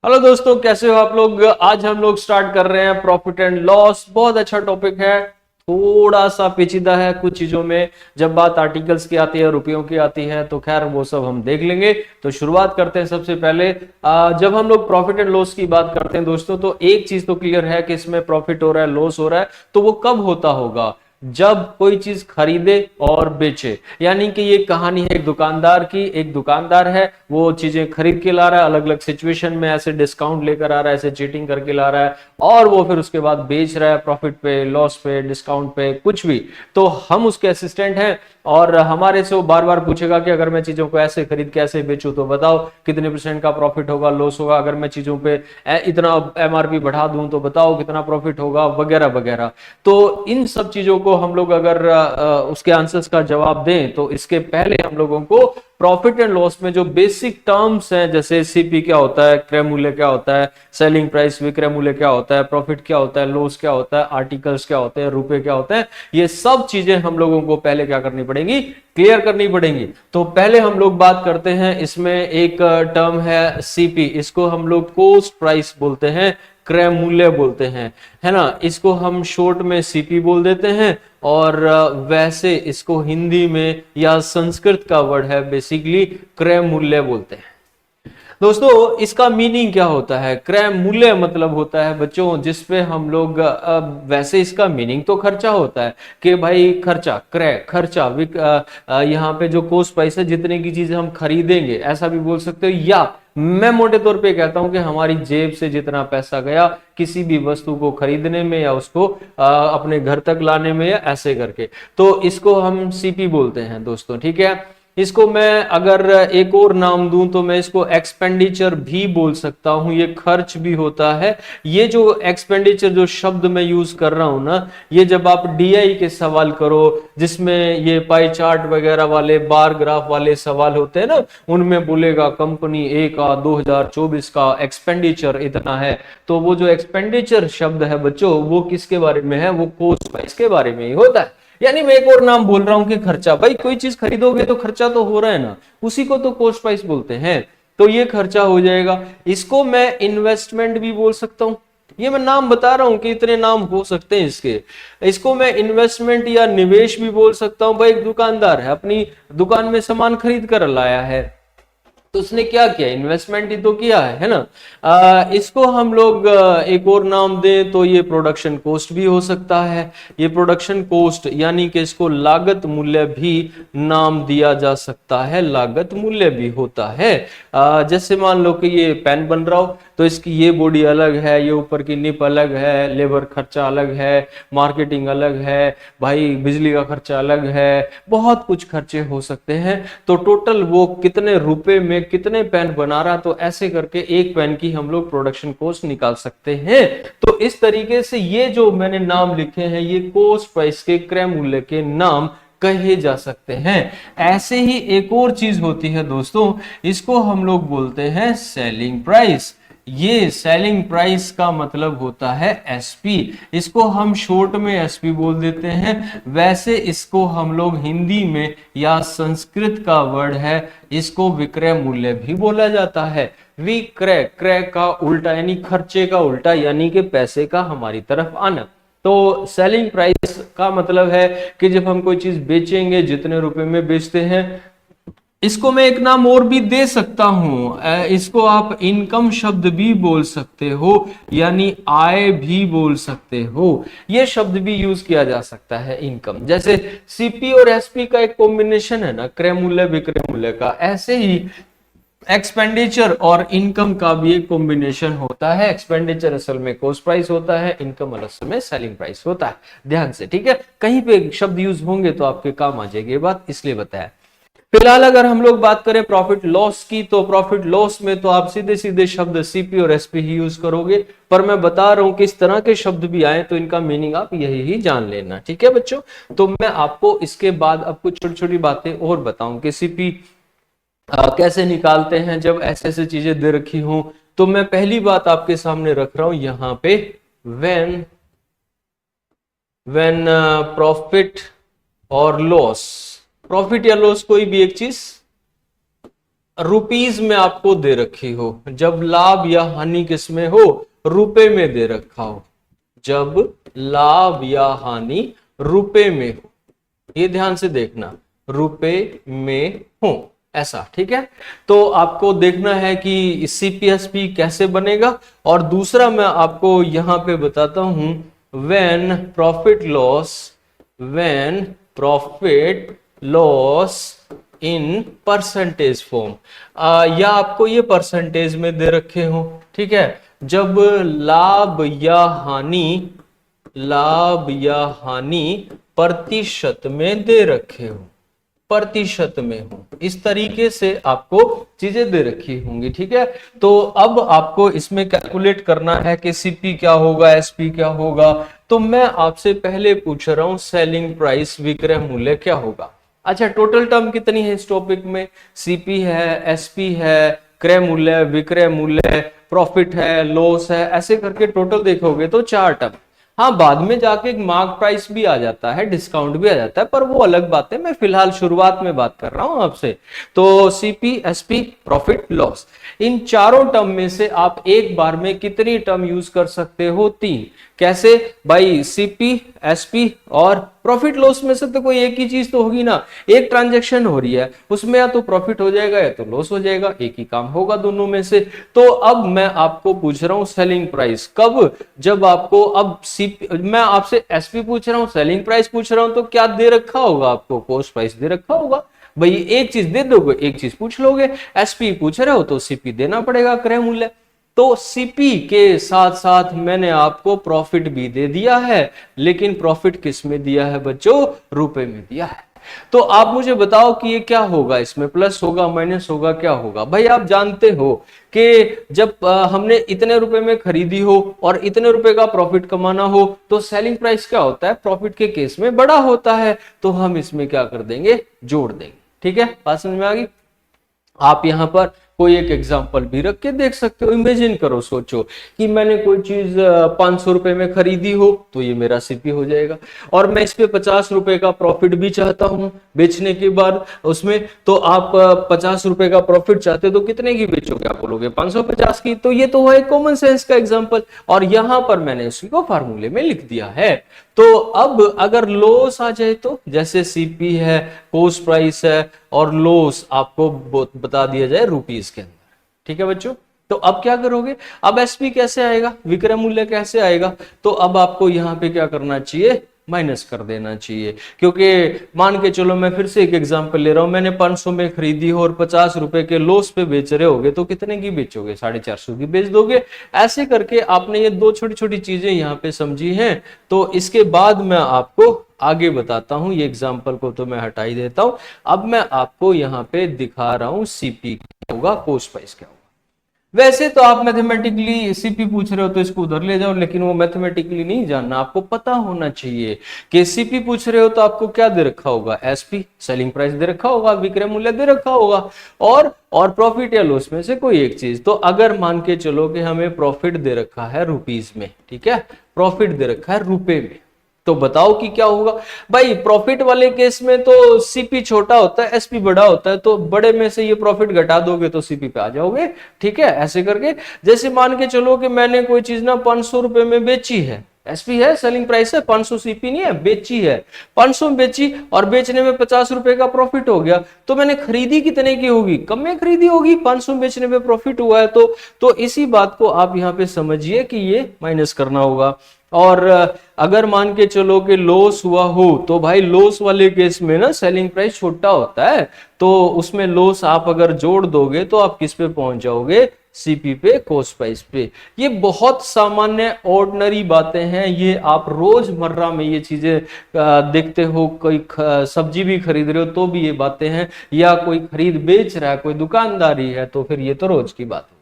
Hello दोस्तों, कैसे हो आप लोग। आज हम लोग स्टार्ट कर रहे हैं प्रॉफिट एंड लॉस। बहुत अच्छा टॉपिक है, थोड़ा सा पेचीदा है कुछ चीजों में। जब बात आर्टिकल्स की आती है, रुपयों की आती है, तो खैर वो सब हम देख लेंगे। तो शुरुआत करते हैं। सबसे पहले जब हम लोग प्रॉफिट एंड लॉस की बात करते हैं दोस्तों, तो एक चीज तो क्लियर है कि इसमें प्रॉफिट हो रहा है, लॉस हो रहा है। तो वो कब होता होगा? जब कोई चीज खरीदे और बेचे। यानी कि ये कहानी है एक दुकानदार की। एक दुकानदार है, वो चीजें खरीद के ला रहा है, अलग अलग सिचुएशन में ऐसे डिस्काउंट लेकर आ रहा है, ऐसे चीटिंग करके ला रहा है, और वो फिर उसके बाद बेच रहा है प्रॉफिट पे, लॉस पे, डिस्काउंट पे, कुछ भी। तो हम उसके असिस्टेंट हैं और हमारे से वो बार बार पूछेगा कि अगर मैं चीजों को ऐसे खरीद के ऐसे बेचूं तो बताओ कितने % का प्रॉफिट होगा, लॉस होगा। अगर मैं चीजों पे इतना एमआरपी बढ़ा दूं तो बताओ कितना प्रॉफिट होगा, वगैरह वगैरह। तो इन सब चीजों को हम लोग अगर उसके आंसर्स का जवाब दें, तो इसके पहले हम लोगों को प्रॉफिट एंड लॉस में जो बेसिक टर्म्स हैं, जैसे सीपी क्या होता है, क्रय मूल्य क्या होता है, सेलिंग प्राइस विक्रय मूल्य क्या होता है, प्रॉफिट क्या होता है, लॉस क्या होता है, आर्टिकल्स क्या होते हैं, रुपए क्या होते हैं, ये सब चीजें हम लोगों को पहले क्या करनी पड़ेंगी, क्लियर करनी पड़ेंगी। तो पहले हम लोग बात करते हैं, इसमें एक टर्म है सीपी। इसको हम लोग कॉस्ट प्राइस बोलते हैं, क्रय मूल्य बोलते हैं, है ना। इसको हम शॉर्ट में सीपी बोल देते हैं। और वैसे इसको हिंदी में या संस्कृत का वर्ड है बेसिकली क्रय मूल्य बोलते हैं। दोस्तों, इसका मीनिंग क्या होता है? क्रय मूल्य मतलब होता है बच्चों जिसपे हम लोग वैसे इसका मीनिंग तो खर्चा होता है कि भाई खर्चा, क्रय खर्चा, यहाँ पे जो कॉस्ट प्राइस है, जितने की चीजें हम खरीदेंगे, ऐसा भी बोल सकते हो। या मैं मोटे तौर पे कहता हूं कि हमारी जेब से जितना पैसा गया किसी भी वस्तु को खरीदने में या उसको अपने घर तक लाने में, या ऐसे करके, तो इसको हम सीपी बोलते हैं दोस्तों, ठीक है। इसको मैं अगर एक और नाम दूं तो मैं इसको एक्सपेंडिचर भी बोल सकता हूं। ये खर्च भी होता है। ये जो एक्सपेंडिचर जो शब्द मैं यूज कर रहा हूं ना, ये जब आप डीआई के सवाल करो, जिसमें ये पाई चार्ट वगैरह वाले, बार ग्राफ वाले सवाल होते हैं ना, उनमें बोलेगा कंपनी ए का 2024 का एक्सपेंडिचर इतना है। तो वो जो एक्सपेंडिचर शब्द है बच्चों, वो किसके बारे में है? वो कॉस्ट प्राइस के बारे में ही होता है। यानी मैं एक और नाम बोल रहा हूं कि खर्चा। भाई कोई चीज खरीदोगे तो खर्चा तो हो रहा है ना, उसी को तो कॉस्ट प्राइस बोलते हैं। तो ये खर्चा हो जाएगा। इसको मैं इन्वेस्टमेंट भी बोल सकता हूं। ये मैं नाम बता रहा हूं कि इतने नाम हो सकते हैं इसके। इसको मैं इन्वेस्टमेंट या निवेश भी बोल सकता हूं। भाई एक दुकानदार है, अपनी दुकान में सामान खरीद कर लाया है, तो उसने क्या किया? इन्वेस्टमेंट ही तो किया है ना। इसको हम लोग एक और नाम दें तो ये प्रोडक्शन कॉस्ट भी हो सकता है। ये प्रोडक्शन कॉस्ट यानी कि इसको लागत मूल्य भी नाम दिया जा सकता है, लागत मूल्य भी होता है। जैसे मान लो कि ये पेन बन रहा हो, तो इसकी ये बॉडी अलग है, ये ऊपर की निप अलग है, लेबर खर्चा अलग है, मार्केटिंग अलग है, भाई बिजली का खर्चा अलग है, बहुत कुछ खर्चे हो सकते हैं। तो टोटल वो कितने रुपए में कितने पेन बना रहा, तो ऐसे करके एक पेन की हम लोग प्रोडक्शन कॉस्ट निकाल सकते हैं। तो इस तरीके से ये जो मैंने नाम लिखे हैं, ये कॉस्ट प्राइस के, क्रय मूल्य के नाम कहे जा सकते हैं। ऐसे ही एक और चीज होती है दोस्तों, इसको हम लोग बोलते हैं सेलिंग प्राइस। ये सेलिंग प्राइस का मतलब होता है एसपी। इसको हम शॉर्ट में एसपी बोल देते हैं। वैसे इसको हम लोग हिंदी में या संस्कृत का वर्ड है, इसको विक्रय मूल्य भी बोला जाता है। विक्रय, क्रय का उल्टा यानी खर्चे का उल्टा, यानी कि पैसे का हमारी तरफ आना। तो सेलिंग प्राइस का मतलब है कि जब हम कोई चीज बेचेंगे, जितने रुपए में बेचते हैं। इसको मैं एक नाम और भी दे सकता हूं, इसको आप इनकम शब्द भी बोल सकते हो, यानी आय भी बोल सकते हो। ये शब्द भी यूज किया जा सकता है, इनकम। जैसे सीपी और एसपी का एक कॉम्बिनेशन है ना, क्रय मूल्य विक्रय मूल्य का, ऐसे ही एक्सपेंडिचर और इनकम का भी एक कॉम्बिनेशन होता है। एक्सपेंडिचर असल में कॉस्ट प्राइस होता है, इनकम असल में सेलिंग प्राइस होता है। ध्यान से, ठीक है। कहीं पे शब्द यूज होंगे तो आपके काम आ जाएगी ये बात, इसलिए बताया। फिलहाल अगर हम लोग बात करें प्रॉफिट लॉस की, तो प्रॉफिट लॉस में तो आप सीधे सीधे शब्द सीपी और एसपी ही यूज करोगे। पर मैं बता रहा हूं कि इस तरह के शब्द भी आए तो इनका मीनिंग आप यही ही जान लेना, ठीक है बच्चों। तो मैं आपको इसके बाद अब कुछ छोटी छोटी बातें और बताऊं कि सीपी कैसे निकालते हैं जब ऐसे ऐसे चीजें दे रखी हों। तो मैं पहली बात आपके सामने रख रहा हूं यहां पे, व्हेन प्रॉफिट और लॉस, प्रॉफिट या लॉस कोई भी एक चीज रुपीज में आपको दे रखी हो, जब लाभ या हानि किस में हो, रुपए में दे रखा हो, जब लाभ या हानि रुपए में हो, ये ध्यान से देखना, रुपए में हो ऐसा, ठीक है। तो आपको देखना है कि सीपीएसपी कैसे बनेगा। और दूसरा मैं आपको यहां पे बताता हूं, when profit loss in percentage form, या आपको ये परसेंटेज में दे रखे हो, ठीक है। जब लाभ या हानि प्रतिशत में दे रखे हो, प्रतिशत में हो, इस तरीके से आपको चीजें दे रखी होंगी, ठीक है। तो अब आपको इसमें कैलकुलेट करना है कि सीपी क्या होगा, एसपी क्या होगा। तो मैं आपसे पहले पूछ रहा हूं सेलिंग प्राइस, विक्रय मूल्य क्या होगा। अच्छा, टोटल टर्म कितनी है इस टॉपिक में, सीपी है, एसपी है, क्रय मूल्य, विक्रय मूल्य, प्रॉफिट है, लॉस है, ऐसे करके टोटल देखोगे तो 4 टर्म। हाँ, बाद में जाके एक मार्क प्राइस भी आ जाता है, डिस्काउंट भी आ जाता है, पर वो अलग बात है। मैं फिलहाल शुरुआत में बात कर रहा हूं आपसे। तो सीपी, एसपी, प्रॉफिट, लॉस, इन चारों टर्म में से आप एक बार में कितनी टर्म यूज कर सकते हो, 3। कैसे भाई, सीपी, एसपी और प्रॉफिट लॉस में से तो कोई एक ही चीज तो होगी ना, एक ट्रांजैक्शन हो रही है, उसमें या तो प्रॉफिट हो जाएगा या तो लॉस हो जाएगा, एक ही काम होगा दोनों में से। तो अब मैं आपको पूछ रहा हूं सेलिंग प्राइस कब, जब आपको, अब मैं आपसे एसपी पूछ रहा हूं, सेलिंग प्राइस पूछ रहा हूं, तो क्या दे रखा होगा आपको, कॉस्ट प्राइस दे रखा होगा। भाई एक चीज दे दोगे, एक चीज पूछ लोगे, एसपी पूछ रहे हो तो सीपी देना पड़ेगा, क्रय मूल्य। तो सीपी के साथ साथ मैंने आपको प्रॉफिट भी दे दिया है, लेकिन प्रॉफिट किस में दिया है बच्चों, रुपए में दिया है। तो आप मुझे बताओ कि ये क्या होगा, इसमें प्लस होगा, माइनस होगा, क्या होगा। भाई आप जानते हो कि जब हमने इतने रुपए में खरीदी हो और इतने रुपए का प्रॉफिट कमाना हो, तो सेलिंग प्राइस क्या होता है, प्रॉफिट के केस में बड़ा होता है। तो हम इसमें क्या कर देंगे, जोड़ देंगे, ठीक है। बात समझ में आ गई। आप यहां पर कोई एक एग्जांपल भी रख के देख सकते हो। इमेजिन करो, सोचो कि मैंने कोई चीज 500 रुपए में खरीदी हो, तो ये मेरा सीपी हो जाएगा, और मैं इस पे 50 रुपए का प्रॉफिट भी चाहता हूं बेचने के बाद उसमें। तो आप 50 रुपए का प्रॉफिट चाहते हो तो कितने की बेचोगे, आप बोलोगे 550 की। तो ये तो है एक कॉमन सेंस का एग्जाम्पल, और यहां पर मैंने उसको फार्मूले में लिख दिया है। तो अब अगर लॉस आ जाए, तो जैसे सीपी है, कॉस्ट प्राइस है, और लॉस आपको बता दिया जाए रुपीस के अंदर, ठीक है बच्चों। तो अब क्या करोगे, अब एसपी कैसे आएगा, विक्रय मूल्य कैसे आएगा। तो अब आपको यहां पे क्या करना चाहिए, माइनस कर देना चाहिए। क्योंकि मान के चलो, मैं फिर से एक एग्जांपल ले रहा हूं, मैंने 500 में खरीदी हो और 50 रुपए के लॉस पे बेच रहे होगे, तो कितने की बेचोगे, 450 की बेच दोगे। ऐसे करके आपने ये दो छोटी छोटी चीजें यहाँ पे समझी हैं। तो इसके बाद मैं आपको आगे बताता हूं, ये एग्जाम्पल को तो मैं हटा ही देता हूं। अब मैं आपको यहाँ पे दिखा रहा हूं सीपी क्या होगा, कॉस्ट प्राइस क्या होगा। वैसे तो आप मैथमेटिकली सीपी पूछ रहे हो तो इसको उधर ले जाओ, लेकिन वो मैथमेटिकली नहीं जानना, आपको पता होना चाहिए कि सीपी पूछ रहे हो तो आपको क्या दे रखा होगा, एसपी, सेलिंग प्राइस दे रखा होगा, विक्रय मूल्य दे रखा होगा, और प्रॉफिट या लॉस में से कोई एक चीज। तो अगर मान के चलो कि हमें प्रॉफिट दे रखा है रुपीस में, ठीक है, प्रॉफिट दे रखा है रुपए में, तो बताओ कि क्या होगा। भाई प्रॉफिट वाले केस में तो सीपी छोटा होता है, एसपी बड़ा होता है, तो बड़े में से ये प्रॉफिट घटा दोगे तो सीपी पे आ जाओगे, ठीक है। ऐसे करके जैसे मान के चलो कि मैंने कोई चीज ना 500 रुपए में बेची है, एसपी है, सेलिंग प्राइस है, 500 सीपी नहीं है, बेची है 500 में बेची, और बेचने में 50 रुपए का प्रॉफिट हो गया। तो मैंने खरीदी कितने की होगी, कम में खरीदी होगी, 500 में बेचने में प्रॉफिट हुआ है। तो इसी बात को आप यहाँ पे समझिए कि ये माइनस करना होगा। और अगर मान के चलो कि लॉस हुआ हो, तो भाई लॉस वाले केस में ना सेलिंग प्राइस छोटा होता है, तो उसमें लॉस आप अगर जोड़ दोगे तो आप किस पे पहुंच जाओगे, सीपी पे, कॉस्ट प्राइस पे। ये बहुत सामान्य ऑर्डिनरी बातें हैं, ये आप रोजमर्रा में ये चीजें देखते हो। कोई सब्जी भी खरीद रहे हो तो भी ये बातें हैं, या कोई खरीद बेच रहा है, कोई दुकानदारी है, तो फिर ये तो रोज की बात है,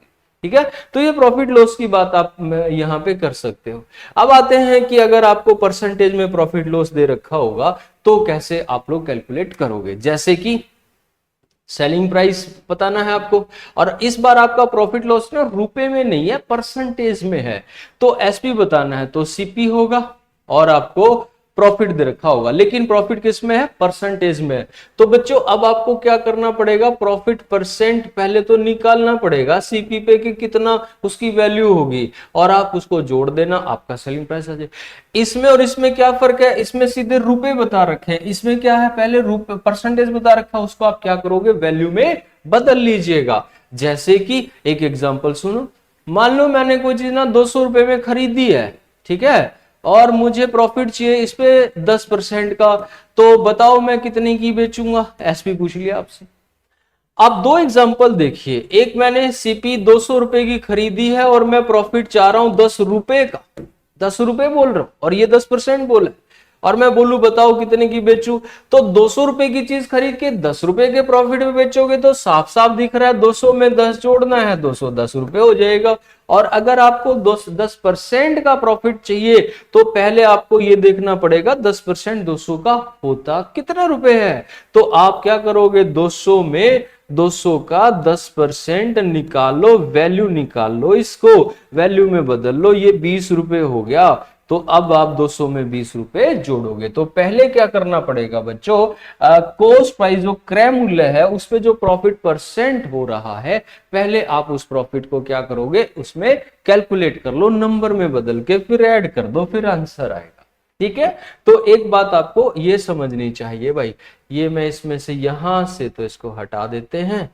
ठीक है। तो ये प्रॉफिट लॉस की बात आप यहां पे कर सकते हो। अब आते हैं कि अगर आपको परसेंटेज में प्रॉफिट लॉस दे रखा होगा तो कैसे आप लोग कैलकुलेट करोगे। जैसे कि सेलिंग प्राइस बताना है आपको, और इस बार आपका प्रॉफिट लॉस ना रुपए में नहीं है, परसेंटेज में है। तो एसपी बताना है तो सीपी होगा, और आपको प्रॉफिट दे रखा होगा, लेकिन प्रॉफिट किस में है, परसेंटेज में है। तो बच्चों अब आपको क्या करना पड़ेगा, प्रॉफिट परसेंट पहले तो निकालना पड़ेगा, सीपी पे कि कितना उसकी वैल्यू होगी, और आप उसको जोड़ देना, आपका सेलिंग प्राइस आ जाए। इसमें और इसमें क्या फर्क है, इसमें सीधे रुपए बता रखे हैं, इसमें क्या है, पहले रुपए परसेंटेज बता रखा है, उसको आप क्या करोगे, वैल्यू में बदल लीजिएगा। जैसे कि एक एग्जांपल सुनो, मान लो मैंने कोई चीज ना 200 रुपए में खरीदी है, ठीक है, और मुझे प्रॉफिट चाहिए इस पे 10% का, तो बताओ मैं कितने की बेचूंगा, एसपी पूछ लिया आपसे। आप दो एग्जांपल देखिए, एक मैंने सीपी 200 रुपए की खरीदी है और मैं प्रॉफिट चाह रहा हूं 10 रुपए का, 10 रुपए बोल रहा हूं, और ये 10% बोला, और मैं बोलूं बताओ कितने की बेचूं, तो 200 रुपए की चीज खरीद के 10 रुपए के प्रॉफिट में बेचोगे तो साफ साफ दिख रहा है 200 में 10 जोड़ना है, 210 रुपए हो जाएगा। और अगर आपको 10% का प्रॉफिट चाहिए तो पहले आपको ये देखना पड़ेगा 10% 200 का होता कितने रुपए है। तो आप क्या करोगे, 200 में 200 का 10% निकालो, वैल्यू निकाल लो, इसको वैल्यू में बदल लो, ये 20 रुपए हो गया। तो अब आप 200 में 20 रुपए जोड़ोगे, तो पहले क्या करना पड़ेगा बच्चों, कॉस्ट प्राइस जो क्रय मूल्य है उस पे जो प्रॉफिट परसेंट हो रहा है, पहले आप उस प्रॉफिट को क्या करोगे, उसमें कैलकुलेट कर लो, नंबर में बदल के फिर ऐड कर दो, फिर आंसर आएगा। ठीक है, तो एक बात आपको ये समझनी चाहिए भाई, ये मैं इसमें से यहां से तो इसको हटा देते हैं,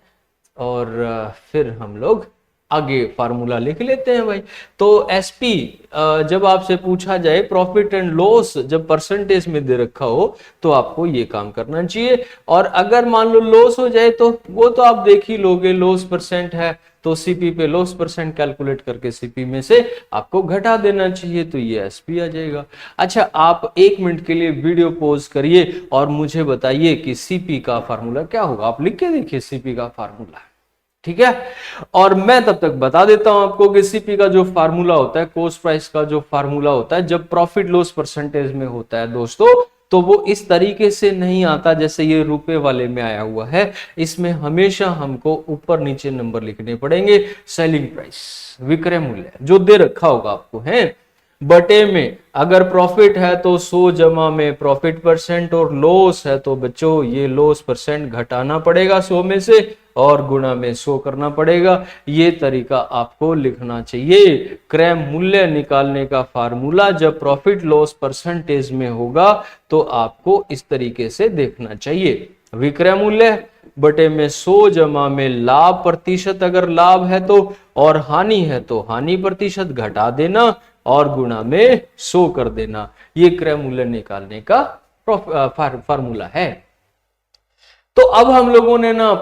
और फिर हम लोग आगे फार्मूला लिख लेते हैं भाई। तो एसपी जब आपसे पूछा जाए प्रॉफिट एंड लॉस जब परसेंटेज में दे रखा हो तो आपको ये काम करना चाहिए, और अगर मान लो लॉस हो जाए तो वो तो आप देख ही लोगे, लॉस परसेंट है तो सीपी पे लॉस परसेंट कैलकुलेट करके सीपी में से आपको घटा देना चाहिए, तो ये एसपी आ जाएगा। अच्छा, आप 1 मिनट के लिए वीडियो पॉज करिए और मुझे बताइए कि सीपी का फार्मूला क्या होगा, आप लिख के देखिए सीपी का फार्मूला, ठीक है। और मैं तब तक बता देता हूं आपको कि सीपी का जो फार्मूला होता है, कॉस्ट प्राइस का जो फार्मूला होता है, जब प्रॉफिट लॉस परसेंटेज में होता है दोस्तों, तो वो इस तरीके से नहीं आता जैसे ये रुपए वाले में आया हुआ है। इसमें हमेशा हमको ऊपर नीचे नंबर लिखने पड़ेंगे, सेलिंग प्राइस, विक्रय मूल्य जो दे रखा होगा आपको है, बटे में अगर प्रॉफिट है तो 100 जमा में प्रॉफिट परसेंट, और लॉस है तो बच्चों ये लॉस परसेंट घटाना पड़ेगा 100 में से और गुणा में 100 करना पड़ेगा। ये तरीका आपको लिखना चाहिए। क्रय मूल्य निकालने का फार्मूला जब प्रॉफिट लॉस परसेंटेज में होगा तो आपको इस तरीके से देखना चाहिए, विक्रय मूल्य बटे में 100 जमा में लाभ प्रतिशत, अगर लाभ है तो, और हानि है तो हानि प्रतिशत घटा देना और गुणा में 100 कर देना। ये क्रय मूल्य निकालने का फार्मूला है। तो अब हम लोगों ने ना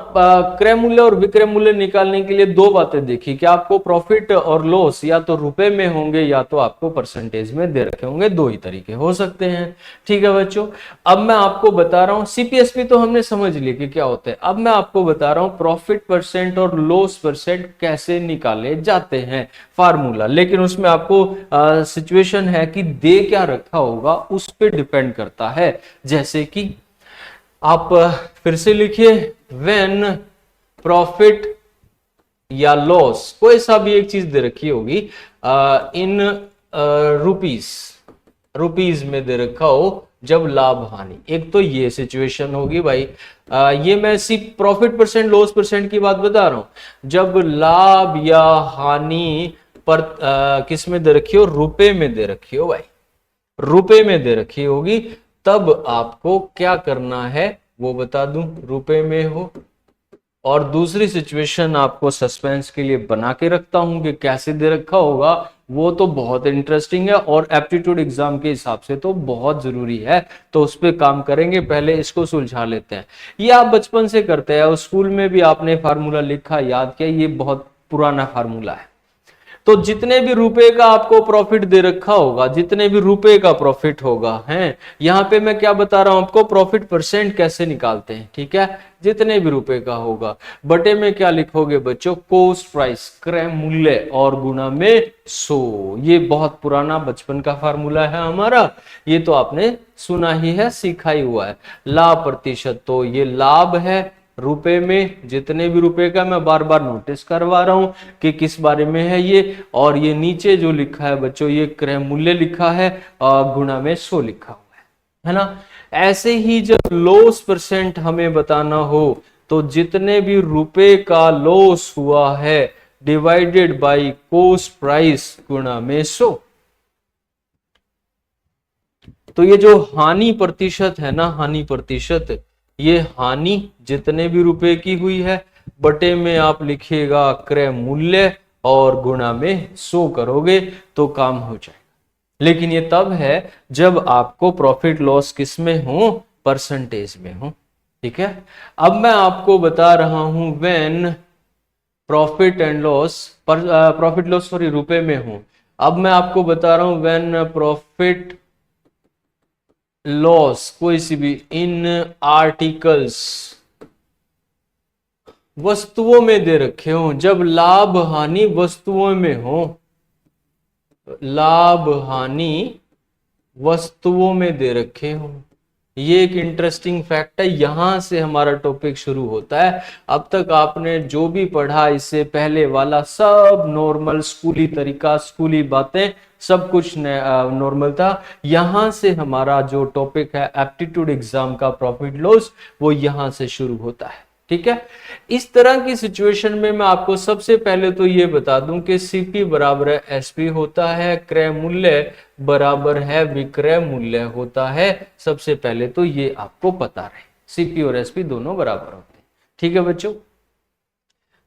क्रय मूल्य और विक्रय मूल्य निकालने के लिए दो बातें देखी कि आपको प्रॉफिट और लॉस या तो रुपए में होंगे या तो आपको परसेंटेज में दे रखे होंगे, दो ही तरीके हो सकते हैं। ठीक है बच्चों, अब मैं आपको बता रहा हूं, सीपीएसपी तो हमने समझ लिया कि क्या होता है, अब मैं आपको बता रहा हूं प्रॉफिट परसेंट और लॉस परसेंट कैसे निकाले जाते हैं फार्मूला, लेकिन उसमें आपको सिचुएशन है कि दे क्या रखा होगा उस पर डिपेंड करता है। जैसे कि आप फिर से लिखिए, व्हेन प्रॉफिट या लॉस, कोई सा भी एक चीज दे रखी होगी इन रुपीज में दे रखा हो, जब लाभ हानि, एक तो ये सिचुएशन होगी भाई। ये मैं सिर्फ प्रॉफिट परसेंट लॉस परसेंट की बात बता रहा हूं, जब लाभ या हानि पर किस में दे रखी हो, रुपए में दे रखी हो भाई, रुपए में दे रखी होगी, तब आपको क्या करना है वो बता दूं, रुपए में हो। और दूसरी सिचुएशन आपको सस्पेंस के लिए बना के रखता हूं कि कैसे दे रखा होगा, वो तो बहुत इंटरेस्टिंग है और एप्टीट्यूड एग्जाम के हिसाब से तो बहुत जरूरी है, तो उस पर काम करेंगे। पहले इसको सुलझा लेते हैं। ये आप बचपन से करते हैं और स्कूल में भी आपने फार्मूला लिखा, याद किया, ये बहुत पुराना फार्मूला है। तो जितने भी रुपए का आपको प्रॉफिट दे रखा होगा, जितने भी रुपए का प्रॉफिट होगा हैं, यहां पे मैं क्या बता रहा हूं आपको, प्रॉफिट परसेंट कैसे निकालते हैं, ठीक है। जितने भी रुपए का होगा बटे में क्या लिखोगे बच्चों, कॉस्ट प्राइस, क्रय मूल्य, और गुणा में 100। ये बहुत पुराना बचपन का फार्मूला है हमारा, ये तो आपने सुना ही है, सीखा ही हुआ है। लाभ प्रतिशत, तो ये लाभ है रुपए में, जितने भी रुपए का, मैं बार बार नोटिस करवा रहा हूं कि किस बारे में है ये, और ये नीचे जो लिखा है बच्चों ये क्रय मूल्य लिखा है और गुणा में 100 लिखा हुआ है। है ना। ऐसे ही जब लॉस परसेंट हमें बताना हो तो जितने भी रुपए का लॉस हुआ है डिवाइडेड बाय कॉस्ट प्राइस गुणा में 100। तो ये जो हानि प्रतिशत है ना, हानि प्रतिशत, ये हानि जितने भी रुपए की हुई है बटे में आप लिखिएगा क्रय मूल्य और गुणा में 100 करोगे तो काम हो जाएगा। लेकिन ये तब है जब आपको प्रॉफिट लॉस किस में हो, परसेंटेज में हो। ठीक है, अब मैं आपको बता रहा हूं when profit and loss, profit loss sorry रुपए में हूं। अब मैं आपको बता रहा हूं व्हेन प्रॉफिट लॉस कोई सी भी इन आर्टिकल्स वस्तुओं में दे रखे हो, जब लाभ हानि वस्तुओं में हो, लाभ हानि वस्तुओं में दे रखे हो। ये एक इंटरेस्टिंग फैक्ट है, यहां से हमारा टॉपिक शुरू होता है। अब तक आपने जो भी पढ़ा इससे पहले वाला सब नॉर्मल स्कूली तरीका, स्कूली बातें, सब कुछ नॉर्मल था। यहां से हमारा जो टॉपिक है एप्टीट्यूड एग्जाम का प्रॉफिट लॉस, वो यहां से शुरू होता है। ठीक है, इस तरह की सिचुएशन में मैं आपको सबसे पहले तो ये बता दूं कि सीपी बराबर है एसपी होता है, क्रय मूल्य बराबर है विक्रय मूल्य होता है। सबसे पहले तो ये आपको पता रहे, सीपी और एसपी दोनों बराबर होते हैं। ठीक है बच्चों,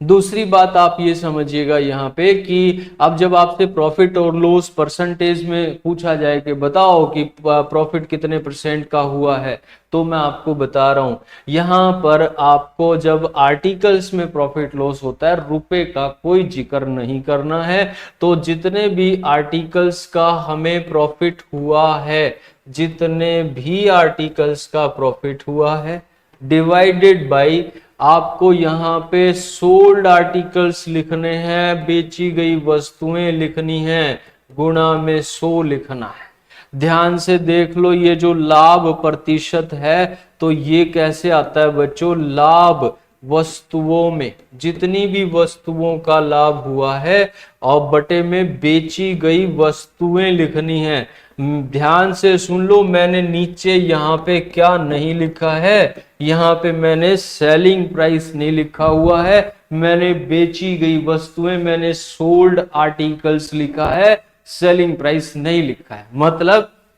दूसरी बात आप ये समझिएगा यहाँ पे कि अब जब आपसे प्रॉफिट और लॉस परसेंटेज में पूछा जाए कि बताओ कि प्रॉफिट कितने परसेंट का हुआ है, तो मैं आपको बता रहा हूं यहां पर आपको जब आर्टिकल्स में प्रॉफिट लॉस होता है रुपए का कोई जिक्र नहीं करना है। तो जितने भी आर्टिकल्स का हमें प्रॉफिट हुआ है, जितने भी आर्टिकल्स का प्रॉफिट हुआ है डिवाइडेड बाय, आपको यहां पे सोल्ड आर्टिकल्स लिखने हैं, बेची गई वस्तुएं लिखनी है, गुणा में 100 लिखना है। ध्यान से देख लो, ये जो लाभ प्रतिशत है तो ये कैसे आता है बच्चों, लाभ वस्तुओं में, जितनी भी वस्तुओं का लाभ हुआ है और बटे में बेची गई वस्तुएं लिखनी है। ध्यान से सुन लो, मैंने नीचे यहाँ पे क्या नहीं लिखा है, यहाँ पे मैंने सेलिंग प्राइस नहीं लिखा हुआ है, मैंने बेची गई वस्तुएं, मैंने सोल्ड आर्टिकल्स लिखा है, सेलिंग प्राइस नहीं लिखा है।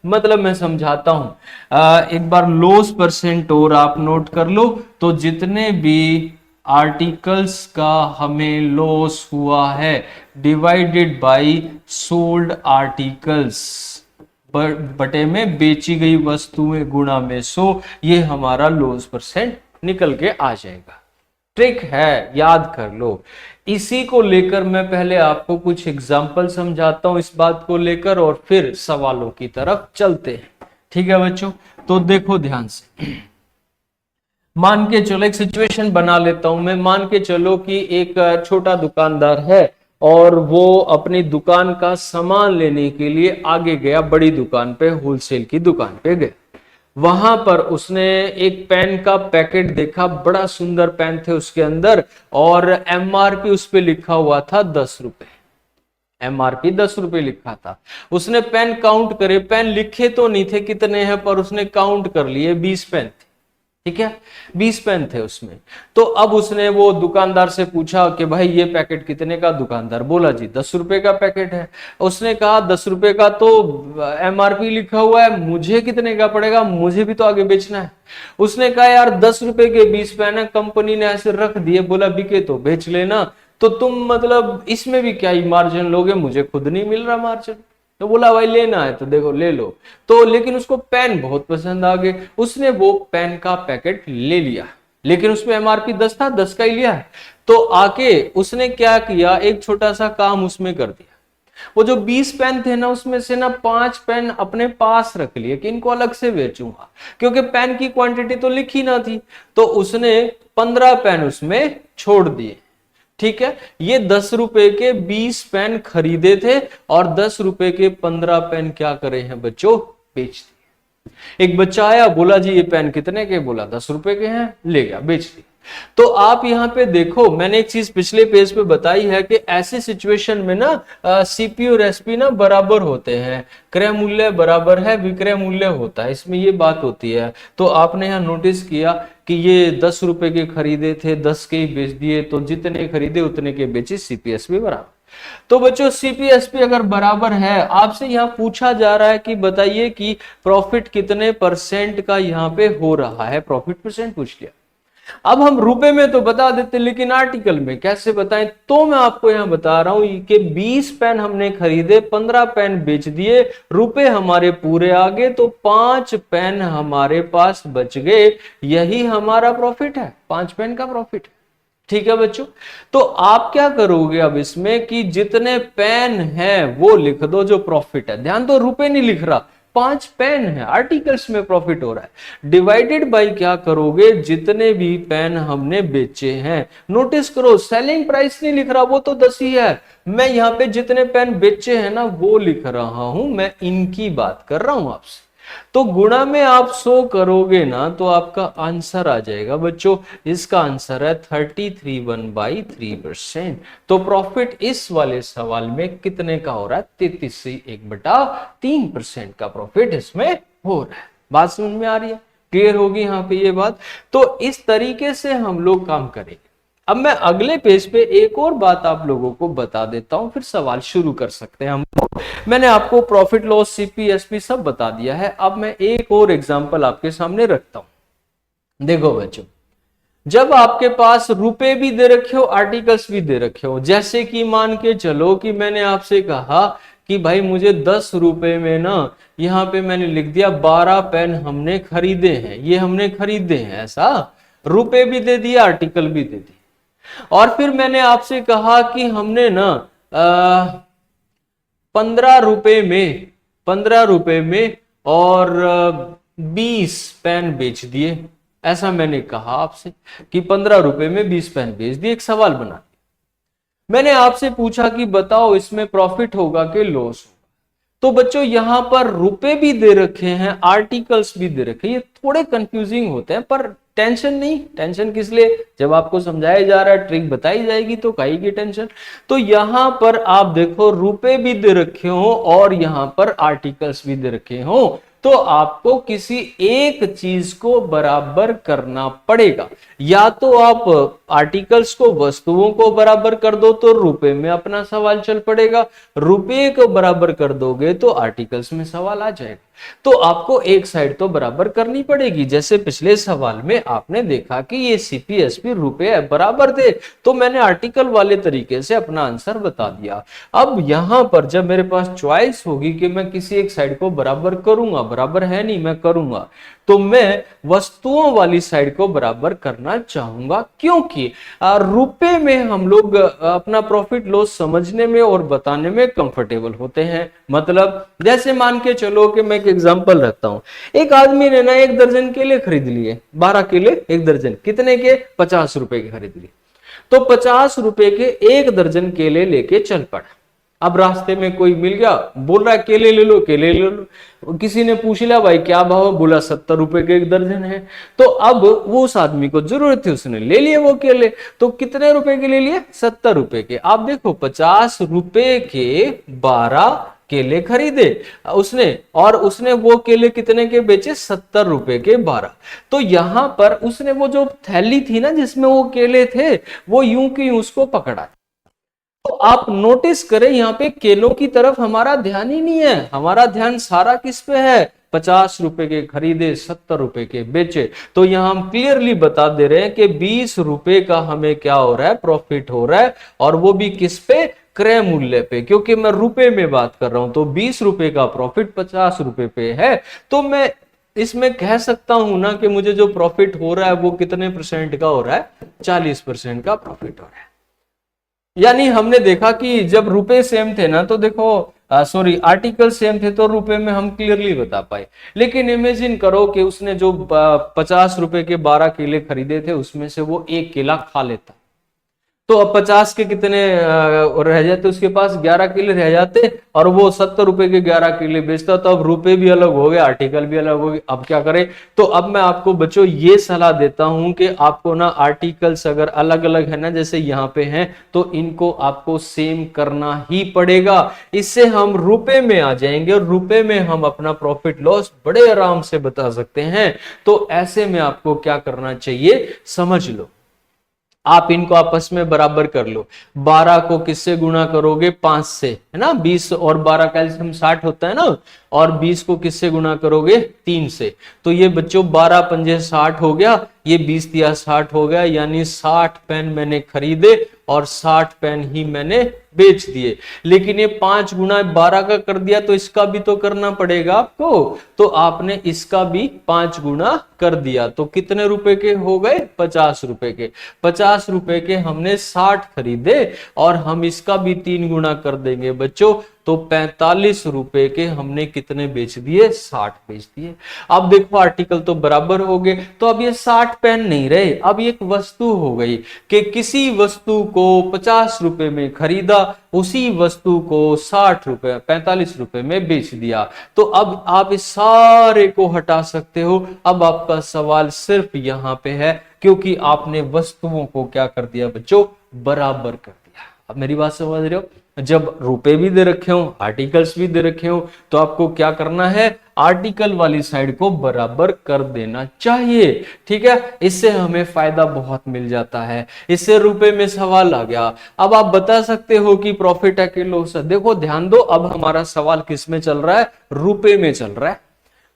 मतलब मैं समझाता हूं, एक बार लॉस परसेंट और आप नोट कर लो। तो जितने भी आर्टिकल्स का हमें लॉस हुआ है डिवाइडेड बाय सोल्ड आर्टिकल्स बटे में बेची गई वस्तुएं गुणा में 100, ये हमारा लॉस परसेंट निकल के आ जाएगा। ट्रिक है, याद कर लो। इसी को लेकर मैं पहले आपको कुछ एग्जाम्पल समझाता हूं इस बात को लेकर और फिर सवालों की तरफ चलते हैं। ठीक है बच्चों, तो देखो ध्यान से, मान के चलो एक सिचुएशन बना लेता हूं मैं। मान के चलो कि एक छोटा दुकानदार है और वो अपनी दुकान का सामान लेने के लिए आगे गया, बड़ी दुकान पे, होलसेल की दुकान पे गया। वहां पर उसने एक पेन का पैकेट देखा, बड़ा सुंदर पेन थे उसके अंदर और एमआरपी उस पे लिखा हुआ था 10 रुपए। एमआरपी 10 रुपए लिखा था। उसने पेन काउंट करे, पेन लिखे तो नहीं थे कितने हैं, पर उसने काउंट कर लिए 20 पेन थे। ठीक है, 20 पेन थे उसमें। तो अब उसने वो दुकानदार से पूछा कि भाई ये पैकेट कितने का? दुकानदार बोला जी 10 रुपए का पैकेट है। उसने कहा 10 रुपए का तो एमआरपी लिखा हुआ है, मुझे कितने का पड़ेगा, मुझे भी तो आगे बेचना है। उसने कहा यार 10 रुपए के 20 पेन है, कंपनी ने ऐसे रख दिए, बोला बिके तो बेच लेना, तो तुम मतलब इसमें भी क्या ही मार्जिन लोगे, मुझे खुद नहीं मिल रहा मार्जिन। तो बोला भाई लेना है तो देखो ले लो। तो लेकिन उसको पेन बहुत पसंद आ गए, उसने वो पेन का पैकेट ले लिया, लेकिन उसमें एमआरपी 10 था, 10 का ही लिया है। तो आके उसने क्या किया, एक छोटा सा काम उसमें कर दिया। वो जो 20 पेन थे ना, उसमें से ना 5 पेन अपने पास रख लिए कि इनको अलग से बेचूंगा, क्योंकि पेन की क्वांटिटी तो लिखी ना थी। तो उसने 15 पेन उसमें छोड़ दिए। ठीक है, ये 10 रुपए के 20 पेन खरीदे थे और 10 रुपए के 15 पेन क्या करे हैं बच्चों, बेच दिए। एक बच्चा आया, बोला जी ये पेन कितने के? बोला 10 रुपए के हैं, ले गया बेच दिया। तो आप यहाँ पे देखो, मैंने एक चीज पिछले पेज पे बताई है कि ऐसी सिचुएशन में ना सीपी और एसपी ना बराबर होते हैं, क्रय मूल्य बराबर है, विक्रय मूल्य होता है, इसमें ये बात होती है। तो आपने यहाँ नोटिस किया कि ये 10 रुपए के खरीदे थे, 10 के ही बेच दिए, तो जितने खरीदे उतने के बेचे, सीपीएसपी बराबर। तो बच्चों सीपीएसपी अगर बराबर है, आपसे यहाँ पूछा जा रहा है कि बताइए कि प्रॉफिट कितने परसेंट का यहाँ पे हो रहा है, प्रॉफिट परसेंट पूछ लिया। अब हम रुपए में तो बता देते, लेकिन आर्टिकल में कैसे बताएं, तो मैं आपको यहां बता रहा हूं कि 20 पेन हमने खरीदे, 15 पेन बेच दिए, रुपए हमारे पूरे आ गए, तो 5 पेन हमारे पास बच गए, यही हमारा प्रॉफिट है, 5 पेन का प्रॉफिट। ठीक है बच्चों, तो आप क्या करोगे अब इसमें कि जितने पेन है वो लिख दो जो प्रॉफिट है, ध्यान दो रुपए नहीं लिख रहा, 5 पेन है, आर्टिकल्स में प्रॉफिट हो रहा है, डिवाइडेड बाय क्या करोगे, जितने भी पेन हमने बेचे हैं। नोटिस करो सेलिंग प्राइस नहीं लिख रहा, वो तो 10 ही है, मैं यहाँ पे जितने पेन बेचे हैं ना वो लिख रहा हूं, मैं इनकी बात कर रहा हूं आपसे। तो गुणा में आप 100 करोगे ना तो आपका आंसर आ जाएगा बच्चों, इसका आंसर है 33.3%। तो प्रॉफिट इस वाले सवाल में कितने का हो रहा है, 33.3% का प्रॉफिट इसमें हो रहा है। बात समझ में आ रही है, क्लियर होगी यहाँ पे ये बात। तो इस तरीके से हम लोग काम करेंगे। अब मैं अगले पेज पे एक और बात आप लोगों को बता देता हूं, फिर सवाल शुरू कर सकते हैं हम। मैंने आपको प्रॉफिट लॉस सीपी एसपी सब बता दिया है, अब मैं एक और एग्जांपल आपके सामने रखता हूं। देखो बच्चों, जब आपके पास रुपए भी दे रखे हो, आर्टिकल्स भी दे रखे हो, जैसे कि मान के चलो कि मैंने आपसे कहा कि भाई मुझे 10 रुपए में ना, यहां पे मैंने लिख दिया 12 पेन हमने खरीदे हैं, ये हमने खरीदे हैं, ऐसा रुपए भी दे दिया, आर्टिकल भी दे दिया। और फिर मैंने आपसे कहा कि हमने ना 15 रुपए में और 20 पेन बेच दिए, ऐसा मैंने कहा आपसे कि 15 रुपए में 20 पेन बेच दिए, एक सवाल बना दिया। मैंने आपसे पूछा कि बताओ इसमें प्रॉफिट होगा कि लॉस होगा। तो बच्चों यहां पर रुपए भी दे रखे हैं, आर्टिकल्स भी दे रखे हैं, ये थोड़े कंफ्यूजिंग होते हैं, पर टेंशन नहीं, टेंशन किस लिए, जब आपको समझाया जा रहा है, ट्रिक बताई जाएगी तो काहे की टेंशन। तो यहां पर आप देखो रुपए भी दे रखे हो और यहां पर आर्टिकल्स भी दे रखे हो, तो आपको किसी एक चीज को बराबर करना पड़ेगा। या तो आप आर्टिकल्स को, वस्तुओं को बराबर कर दो तो रुपए में अपना सवाल चल पड़ेगा, रुपए को बराबर कर दोगे तो आर्टिकल्स में सवाल आ जाएगा। तो आपको एक साइड तो बराबर करनी पड़ेगी, जैसे पिछले सवाल में आपने देखा कि ये सीपीएसपी रुपए बराबर थे, तो मैंने आर्टिकल वाले तरीके से अपना आंसर बता दिया। अब यहां पर जब मेरे पास चॉइस होगी कि मैं किसी एक साइड को बराबर करूंगा, बराबर है नहीं मैं करूंगा, तो मैं वस्तुओं वाली साइड को बराबर करना चाहूंगा, क्योंकि रुपए में हम लोग अपना प्रॉफिट लॉस समझने में और बताने में कंफर्टेबल होते हैं। मतलब जैसे मान के चलो कि मैं एक एग्जांपल रखता हूं, एक आदमी ने ना 1 दर्जन केले खरीद लिए, 12 केले 1 दर्जन, कितने के, 50 रुपए के खरीद लिए। तो 50 रुपए के 1 दर्जन केले लेके चल पड़ा। अब रास्ते में कोई मिल गया, बोल रहा है केले ले लो, केले ले लो। किसी ने पूछ लिया भाई क्या भाव, बोला 70 रुपए के 1 दर्जन है। तो अब वो उस आदमी को जरूरत थी, उसने ले लिए वो केले। तो कितने रुपए के ले लिए, 70 रुपए के। आप देखो 50 रुपए के 12 केले खरीदे उसने, और उसने वो केले कितने के बेचे, 70 रुपए के 12। तो यहां पर उसने वो जो थैली थी ना जिसमें वो केले थे, वो यूं की उसको पकड़ा। तो आप नोटिस करें यहां पे केलों की तरफ हमारा ध्यान ही नहीं है, हमारा ध्यान सारा किस पे है, 50 रुपए के खरीदे, 70 रुपए के बेचे। तो यहां हम क्लियरली बता दे रहे हैं कि 20 रुपए का हमें क्या हो रहा है, प्रॉफिट हो रहा है, और वो भी किस पे, क्रय मूल्य पे, क्योंकि मैं रुपए में बात कर रहा हूं। तो 20 रुपए का प्रॉफिट 50 रुपए पे है, तो मैं इसमें कह सकता हूं ना कि मुझे जो प्रॉफिट हो रहा है वो कितने परसेंट का हो रहा है, 40% का प्रॉफिट हो रहा है। यानी हमने देखा कि जब रुपए सेम थे ना, तो देखो सॉरी आर्टिकल सेम थे तो रुपए में हम क्लियरली बता पाए। लेकिन इमेजिन करो कि उसने जो 50 रुपए के 12 केले खरीदे थे उसमें से वो 1 केला खा लेता, तो अब 50 के कितने रह जाते उसके पास, 11 किले रह जाते, और वो 70 रुपए के 11 किले बेचता, तो अब रुपए भी अलग हो गए, आर्टिकल भी अलग हो गए। अब क्या करें? तो अब मैं आपको बच्चों ये सलाह देता हूं कि आपको ना आर्टिकल्स अगर अलग अलग है ना, जैसे यहाँ पे हैं, तो इनको आपको सेम करना ही पड़ेगा। इससे हम रुपए में आ जाएंगे और रुपए में हम अपना प्रॉफिट लॉस बड़े आराम से बता सकते हैं। तो ऐसे में आपको क्या करना चाहिए समझ लो, आप इनको आपस में बराबर कर लो। 12 को किससे गुणा करोगे? 5 से, है ना। 20 और 12 का एलसीएम 60 होता है ना, और 20 को किससे गुणा करोगे? 3 से। तो ये बच्चों 12 पंजे 60 हो गया, ये 20 दिया 60 हो गया, यानी 60 पेन मैंने खरीदे और 60 पेन ही मैंने बेच दिए। लेकिन ये 5 गुना 12 का कर दिया, तो इसका भी तो करना पड़ेगा आपको, तो आपने इसका भी 5 गुना कर दिया, तो कितने रुपए के हो गए? 50 रुपए के। 50 रुपए के हमने 60 खरीदे, और हम इसका भी 3 गुना कर देंगे बच्चों, तो 45 रुपए के हमने कितने बेच दिए? 60 बेच दिए। अब देखो आर्टिकल तो बराबर हो गए, तो अब ये 60 पेन नहीं रहे, अब एक वस्तु हो गई कि किसी वस्तु को 50 रुपए में खरीदा, उसी वस्तु को 60 रुपए 45 रुपए में बेच दिया। तो अब आप इस सारे को हटा सकते हो। अब आपका सवाल सिर्फ यहां पे है, क्योंकि आपने वस्तुओं को क्या कर दिया बच्चों? बराबर कर दिया। अब मेरी बात समझ रहे हो? जब रुपए भी दे रखे हो, आर्टिकल्स भी दे रखे हो, तो आपको क्या करना है? आर्टिकल वाली साइड को बराबर कर देना चाहिए। ठीक है, इससे हमें फायदा बहुत मिल जाता है। इससे रुपए में सवाल आ गया। अब आप बता सकते हो कि प्रॉफिट है कि लॉस है। देखो ध्यान दो, अब हमारा सवाल किस में चल रहा है? रुपए में चल रहा है।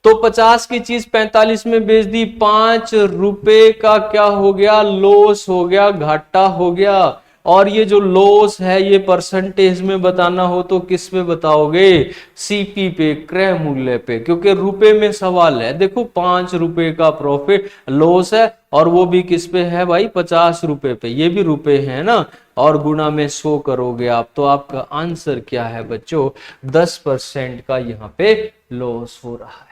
तो 50 की चीज 45 में बेच दी, 5 रुपए का क्या हो गया? लॉस हो गया, घाटा हो गया। और ये जो लॉस है ये परसेंटेज में बताना हो तो किस पे बताओगे? सीपी पे, क्रय मूल्य पे, क्योंकि रुपए में सवाल है। देखो 5 रुपए का प्रॉफिट लॉस है, और वो भी किस पे है भाई? 50 रुपए पे, ये भी रुपए है ना, और गुना में 100 करोगे आप, तो आपका आंसर क्या है बच्चों? 10% का यहाँ पे लॉस हो रहा है।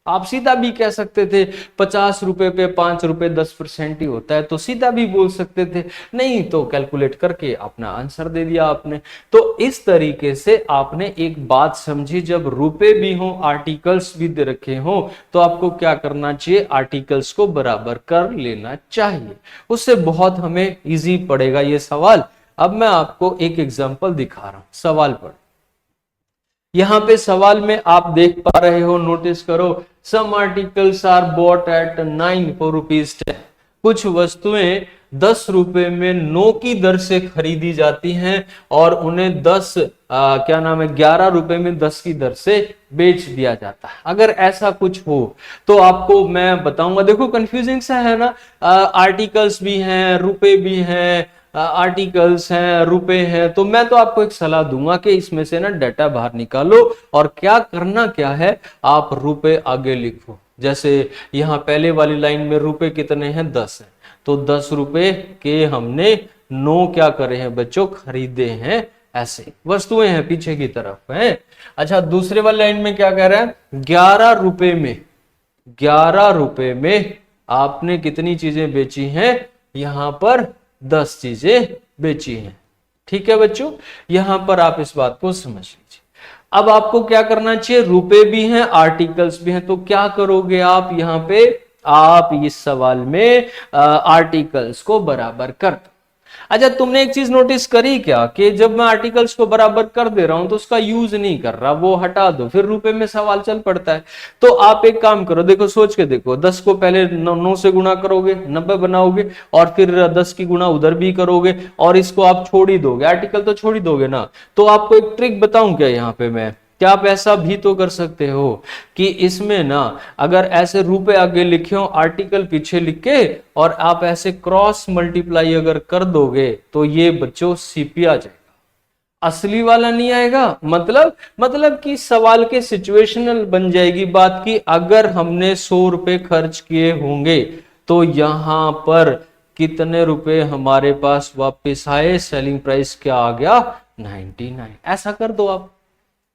आप सीधा भी कह सकते थे 50 रुपए पे 5 रुपए 10% ही होता है, तो सीधा भी बोल सकते थे, नहीं तो कैलकुलेट करके अपना आंसर दे दिया आपने। तो इस तरीके से आपने एक बात समझी, जब रुपए भी हो, आर्टिकल्स भी दे रखे हो, तो आपको क्या करना चाहिए? आर्टिकल्स को बराबर कर लेना चाहिए। उससे बहुत हमें इजी पड़ेगा ये सवाल। अब मैं आपको एक एग्जांपल दिखा रहा हूं सवाल पर। यहां पे सवाल में आप देख पा रहे हो, नोटिस करो, some articles are bought at 9 for ₹10। कुछ वस्तुएं 10 रुपए में 9 की दर से खरीदी जाती हैं, और उन्हें 11 रुपए में 10 की दर से बेच दिया जाता है। अगर ऐसा कुछ हो तो आपको मैं बताऊंगा। देखो कंफ्यूजिंग सा है ना, आर्टिकल्स भी हैं, रुपए भी हैं, आर्टिकल्स हैं, रुपए हैं, तो मैं तो आपको एक सलाह दूंगा कि इसमें से ना डाटा बाहर निकालो, और क्या करना क्या है, आप रुपए आगे लिखो। जैसे यहां पहले वाली लाइन में रुपए कितने हैं? 10 हैं, तो 10 रुपए के हमने 9 क्या करे हैं बच्चों? खरीदे हैं। ऐसे वस्तुएं हैं पीछे की तरफ है। अच्छा, दूसरे वाली लाइन में क्या कह रहा है? 11 रुपए में आपने कितनी चीजें बेची हैं? यहां पर 10 चीजें बेची हैं। ठीक है बच्चों, यहां पर आप इस बात को समझ लीजिए। अब आपको क्या करना चाहिए? रुपए भी हैं, आर्टिकल्स भी हैं, तो क्या करोगे आप? यहां पे आप इस सवाल में आर्टिकल्स को बराबर कर दो। अच्छा, तुमने एक चीज नोटिस करी क्या कि जब मैं आर्टिकल्स को बराबर कर दे रहा हूं तो उसका यूज नहीं कर रहा, वो हटा दो, फिर रुपए में सवाल चल पड़ता है। तो आप एक काम करो, देखो सोच के देखो, 10 को पहले 9 से गुणा करोगे, 90 बनाओगे, और फिर 10 की गुणा उधर भी करोगे, और इसको आप छोड़ ही दोगे, आर्टिकल तो छोड़ ही दोगे ना। तो आपको एक ट्रिक बताऊं क्या यहाँ पे मैं? क्या आप ऐसा भी तो कर सकते हो कि इसमें ना अगर ऐसे रुपए आगे लिखे हो, आर्टिकल पीछे लिख के, और आप ऐसे क्रॉस मल्टीप्लाई अगर कर दोगे, तो ये बच्चों सीपी आ जाएगा, असली वाला नहीं आएगा। मतलब कि सवाल के सिचुएशनल बन जाएगी बात की। अगर हमने 100 रुपए खर्च किए होंगे तो यहां पर कितने रुपए हमारे पास वापस आए? सेलिंग प्राइस क्या आ गया? 99। ऐसा कर दो आप।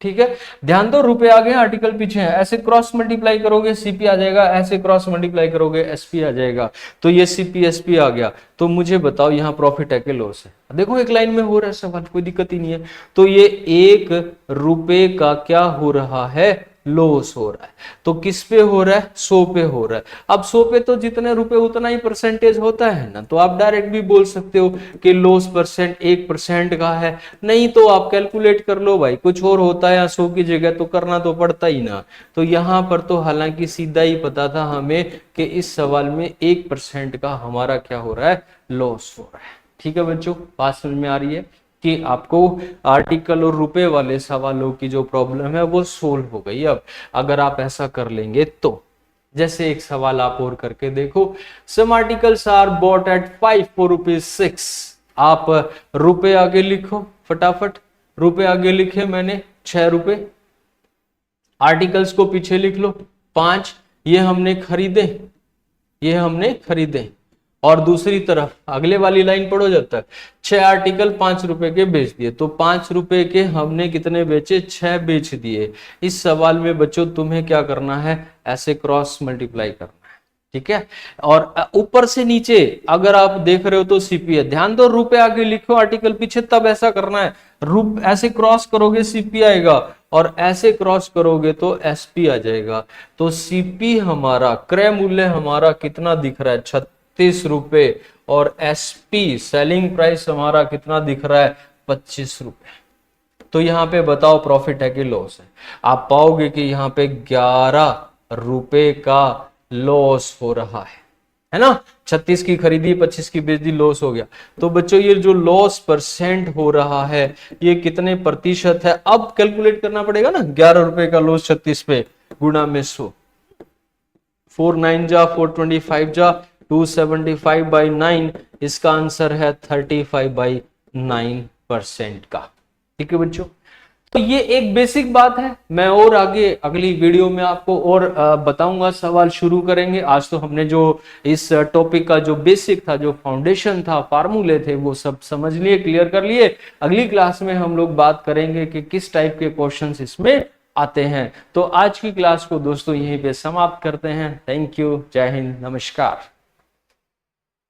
ठीक है, ध्यान दो, रुपए आगे आर्टिकल पीछे है, ऐसे क्रॉस मल्टीप्लाई करोगे सीपी आ जाएगा, ऐसे क्रॉस मल्टीप्लाई करोगे एसपी आ जाएगा, तो ये सीपी एसपी आ गया। तो मुझे बताओ यहाँ प्रॉफिट है कि लॉस है? देखो एक लाइन में हो रहा है सवाल, कोई दिक्कत ही नहीं है। तो ये 1 रुपए का क्या हो रहा है? लॉस हो रहा है। तो किस पे हो रहा है? 100 पे हो रहा है। अब 100 पे तो जितने रुपए उतना ही परसेंटेज होता है ना, तो आप डायरेक्ट भी बोल सकते हो कि लॉस परसेंट 1% का है। नहीं तो आप कैलकुलेट कर लो भाई, कुछ और होता है 100 की जगह, तो करना तो पड़ता ही ना। तो यहां पर तो हालांकि सीधा ही पता था हमें कि इस सवाल में 1% का हमारा क्या हो रहा है? लॉस हो रहा है। ठीक है बच्चों, बात समझ में आ रही है कि आपको आर्टिकल और रुपए वाले सवालों की जो प्रॉब्लम है वो सोल्व हो गई। अब अगर आप ऐसा कर लेंगे तो, जैसे एक सवाल आप और करके देखो, some articles are bought at 5 for ₹6। आप रुपए आगे लिखो फटाफट, रुपए आगे लिखे मैंने 6 रुपए, आर्टिकल्स को पीछे लिख लो 5, ये हमने खरीदे, ये हमने खरीदे। और दूसरी तरफ अगले वाली लाइन पढ़ो जब तक, 6 आर्टिकल 5 रुपए के बेच दिए, तो 5 रुपए के हमने कितने बेचे? 6 बेच दिए। इस सवाल में बच्चों तुम्हें क्या करना है? ऐसे क्रॉस मल्टीप्लाई करना है, ठीक है। और ऊपर से नीचे अगर आप देख रहे हो तो सीपी है, ध्यान दो, रुपए आगे लिखो आर्टिकल पीछे, तब ऐसा करना है। ऐसे क्रॉस करोगे सीपी आएगा, और ऐसे क्रॉस करोगे तो एसपी आ जाएगा। तो सीपी हमारा, क्रय मूल्य हमारा कितना दिख रहा है? 36 रुपए, और एसपी सेलिंग प्राइस हमारा कितना दिख रहा है? 25 रुपए। तो यहां पे बताओ प्रॉफिट है कि लॉस है? आप पाओगे कि यहां पे 11 रुपए का लॉस हो रहा है ना। 36 की खरीदी, 25 की बेच दी, लॉस हो गया। तो बच्चों ये जो लॉस परसेंट हो रहा है ये कितने प्रतिशत है? अब कैलकुलेट करना पड़ेगा ना, 11 रुपए का लॉस 36 पे गुणा में 100, 4 9 जा 425 जा 275/9, इसका आंसर है 35/9% का। ठीक है बच्चों, तो ये एक बेसिक बात है। मैं और आगे अगली वीडियो में आपको और बताऊंगा, सवाल शुरू करेंगे। आज तो हमने जो इस टॉपिक का जो बेसिक था, जो फाउंडेशन था, फार्मूले थे, वो सब समझ लिए, क्लियर कर लिए। अगली क्लास में हम लोग बात करेंगे कि किस टाइप के क्वेश्चंस इसमें आते हैं। तो आज की क्लास को दोस्तों यहीं पे समाप्त करते हैं। थैंक यू, जय हिंद, नमस्कार।